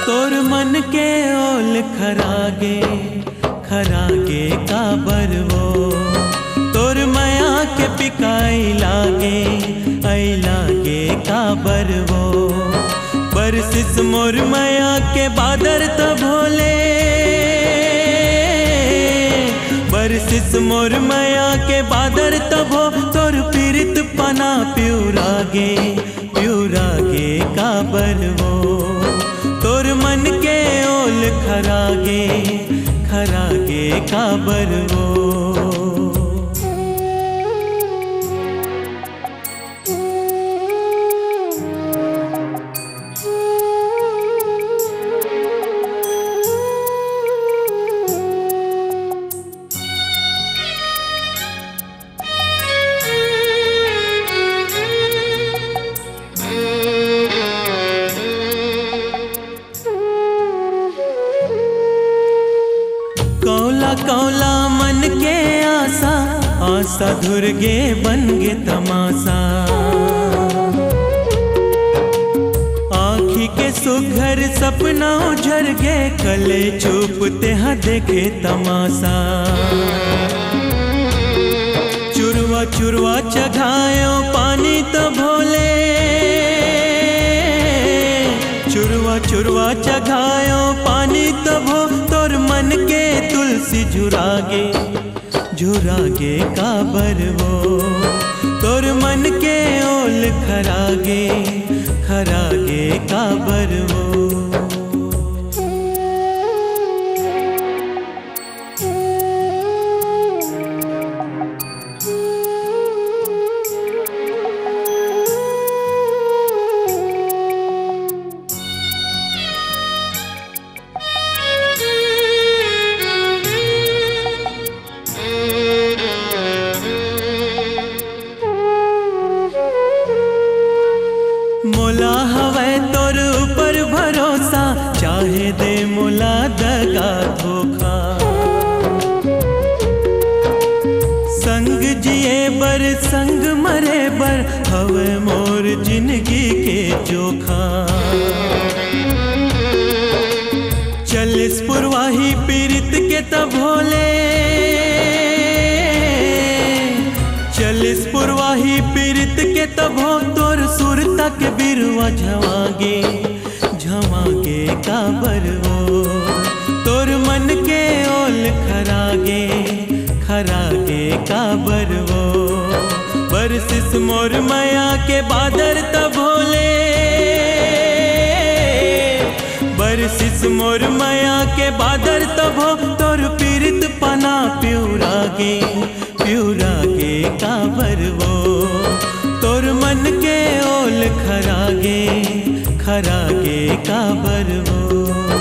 तोर मन के ओल खरागे खरागे का बरवो तोर मया के पिकाई लागे आई लागे का बरवो बरसिस मोर मया के बादर तो भोले बरसिस मोर मया के बादर तो भो तोर पीरित पना प्यूरागे प्यूरागे का बरवो तोर मन के ओल खरागे खरागे का बरवो। कौला कौला मन के आशा आशा धुर्गे बन गे तमाशा आँखी के सुघर सपना उझर गे कले चुपते हाँ देखे तमाशा चुरवा चुरवा चघायो पानी तो भोले चुरवा चुरवा चघायो पानी तो भो तोर मन के तुलसी झुरागे झुरागे का बरवो तोर मन के ओल खरागे खरागे का बरवो। मोला हवे तोर ऊपर भरोसा चाहे दे मोला दगा धोखा संग जिए बर संग मरे बर हवे मोर जिंदगी के चोखा चलिस पुरवाही पीरित के तब भोले चलिस पुरवाही पीरित के तब हो तोर सुर तक बिरुआ झवागे झवागे का बरवो तोर मन के ओल खरागे खरागे का बरवो बरसिस मोर मया के बादर तब भोले बरसिस मोर मया के बादर तब हो तोर पीरित पना प्यूरागे प्यूरागे का बरवो तोर मन के ओल खरागे खरागे का बरवो।